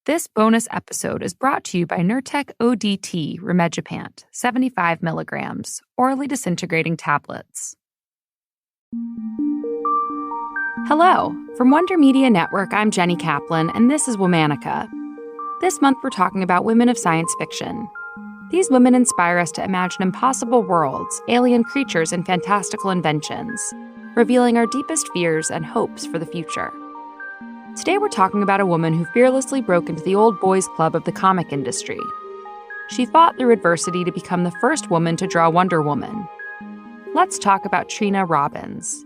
This bonus episode is brought to you by Nurtec ODT Rimegepant, 75 milligrams, orally disintegrating tablets. Hello. From Wonder Media Network, I'm Jenny Kaplan, and this is Womanica. This month, we're talking about women of science fiction. These women inspire us to imagine impossible worlds, alien creatures, and fantastical inventions, revealing our deepest fears and hopes for the future. Today, we're talking about a woman who fearlessly broke into the old boys club of the comic industry. She fought through adversity to become the first woman to draw Wonder Woman. Let's talk about Trina Robbins.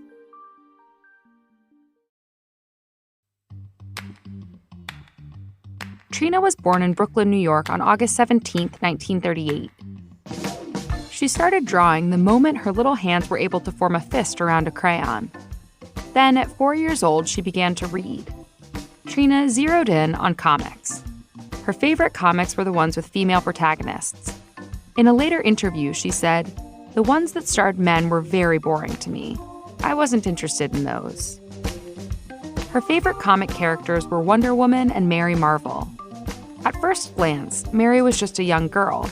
Trina was born in Brooklyn, New York on August 17, 1938. She started drawing the moment her little hands were able to form a fist around a crayon. Then, at 4 years old, she began to read. Trina zeroed in on comics. Her favorite comics were the ones with female protagonists. In a later interview, she said, "The ones that starred men were very boring to me. I wasn't interested in those." Her favorite comic characters were Wonder Woman and Mary Marvel. At first glance, Mary was just a young girl,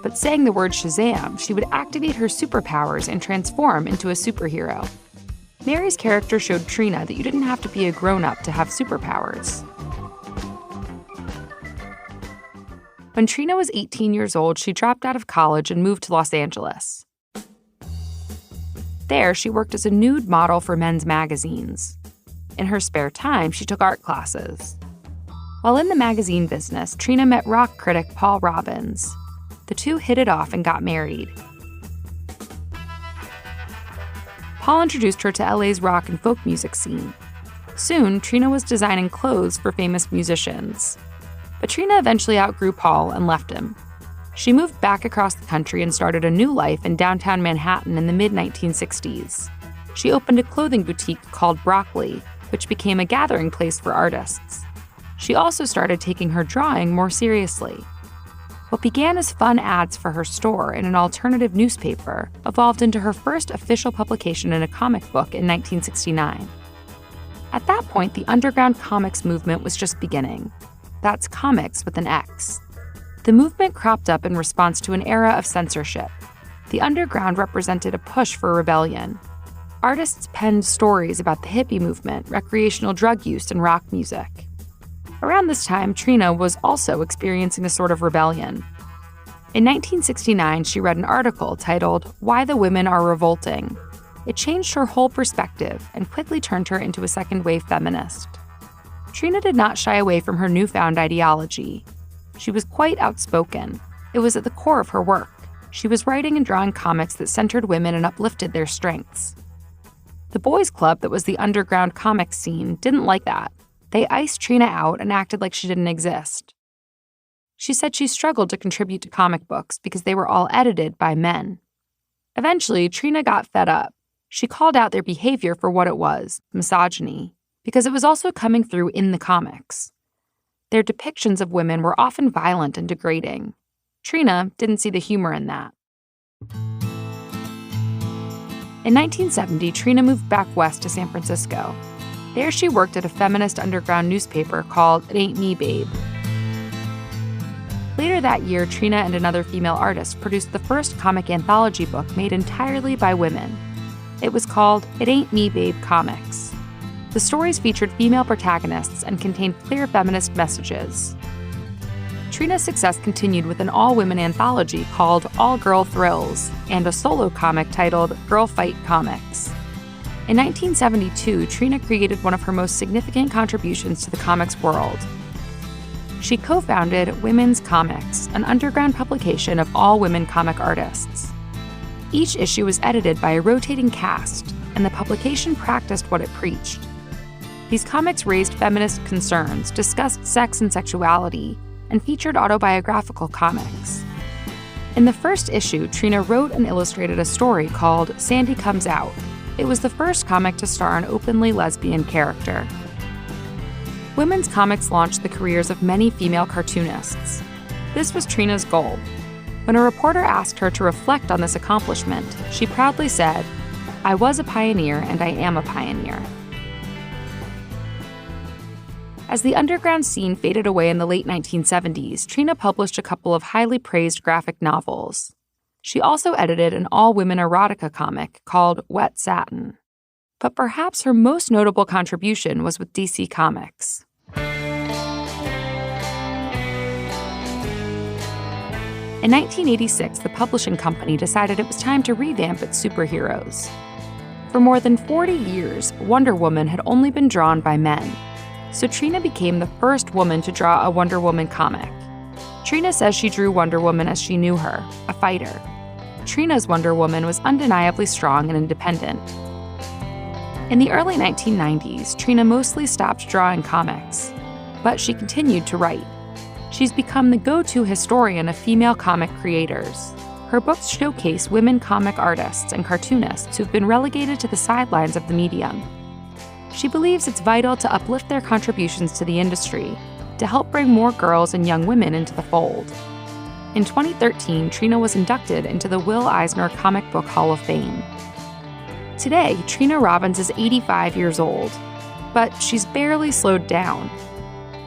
but saying the word Shazam, she would activate her superpowers and transform into a superhero. Mary's character showed Trina that you didn't have to be a grown-up to have superpowers. When Trina was 18 years old, she dropped out of college and moved to Los Angeles. There, she worked as a nude model for men's magazines. In her spare time, she took art classes. While in the magazine business, Trina met rock critic Paul Robbins. The two hit it off and got married. Paul introduced her to LA's rock and folk music scene. Soon, Trina was designing clothes for famous musicians. But Trina eventually outgrew Paul and left him. She moved back across the country and started a new life in downtown Manhattan in the mid-1960s. She opened a clothing boutique called Broccoli, which became a gathering place for artists. She also started taking her drawing more seriously. What began as fun ads for her store in an alternative newspaper evolved into her first official publication in a comic book in 1969. At that point, the underground comics movement was just beginning. That's comics with an X. The movement cropped up in response to an era of censorship. The underground represented a push for rebellion. Artists penned stories about the hippie movement, recreational drug use, and rock music. Around this time, Trina was also experiencing a sort of rebellion. In 1969, she read an article titled, "Why the Women Are Revolting." It changed her whole perspective and quickly turned her into a second-wave feminist. Trina did not shy away from her newfound ideology. She was quite outspoken. It was at the core of her work. She was writing and drawing comics that centered women and uplifted their strengths. The boys' club that was the underground comics scene didn't like that. They iced Trina out and acted like she didn't exist. She said she struggled to contribute to comic books because they were all edited by men. Eventually, Trina got fed up. She called out their behavior for what it was, misogyny, because it was also coming through in the comics. Their depictions of women were often violent and degrading. Trina didn't see the humor in that. In 1970, Trina moved back west to San Francisco. There she worked at a feminist underground newspaper called It Ain't Me, Babe. Later that year, Trina and another female artist produced the first comic anthology book made entirely by women. It was called It Ain't Me, Babe Comics. The stories featured female protagonists and contained clear feminist messages. Trina's success continued with an all-women anthology called All Girl Thrills and a solo comic titled Girl Fight Comics. In 1972, Trina created one of her most significant contributions to the comics world. She co-founded Women's Comix, an underground publication of all women comic artists. Each issue was edited by a rotating cast, and the publication practiced what it preached. These comics raised feminist concerns, discussed sex and sexuality, and featured autobiographical comics. In the first issue, Trina wrote and illustrated a story called Sandy Comes Out. It was the first comic to star an openly lesbian character. Women's Comix launched the careers of many female cartoonists. This was Trina's goal. When a reporter asked her to reflect on this accomplishment, she proudly said, "I was a pioneer and I am a pioneer." As the underground scene faded away in the late 1970s, Trina published a couple of highly praised graphic novels. She also edited an all-women erotica comic called Wet Satin. But perhaps her most notable contribution was with DC Comics. In 1986, the publishing company decided it was time to revamp its superheroes. For more than 40 years, Wonder Woman had only been drawn by men, so Trina became the first woman to draw a Wonder Woman comic. Trina says she drew Wonder Woman as she knew her, a fighter. Trina's Wonder Woman was undeniably strong and independent. In the early 1990s, Trina mostly stopped drawing comics, but she continued to write. She's become the go-to historian of female comic creators. Her books showcase women comic artists and cartoonists who've been relegated to the sidelines of the medium. She believes it's vital to uplift their contributions to the industry, to help bring more girls and young women into the fold. In 2013, Trina was inducted into the Will Eisner Comic Book Hall of Fame. Today, Trina Robbins is 85 years old, but she's barely slowed down.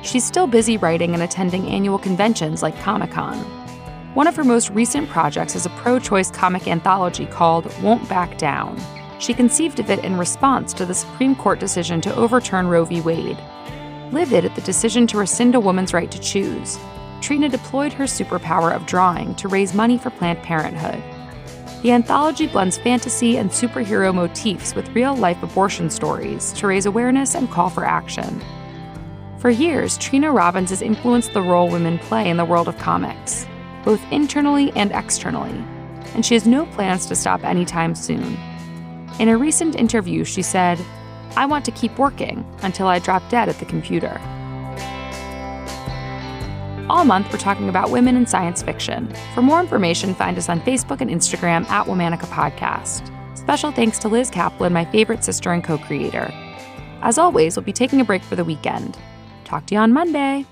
She's still busy writing and attending annual conventions like Comic-Con. One of her most recent projects is a pro-choice comic anthology called Won't Back Down. She conceived of it in response to the Supreme Court decision to overturn Roe v. Wade. Livid at the decision to rescind a woman's right to choose, Trina deployed her superpower of drawing to raise money for Planned Parenthood. The anthology blends fantasy and superhero motifs with real-life abortion stories to raise awareness and call for action. For years, Trina Robbins has influenced the role women play in the world of comics, both internally and externally, and she has no plans to stop anytime soon. In a recent interview, she said, "I want to keep working until I drop dead at the computer." All month, we're talking about women in science fiction. For more information, find us on Facebook and Instagram at Womanica Podcast. Special thanks to Liz Kaplan, my favorite sister and co-creator. As always, we'll be taking a break for the weekend. Talk to you on Monday.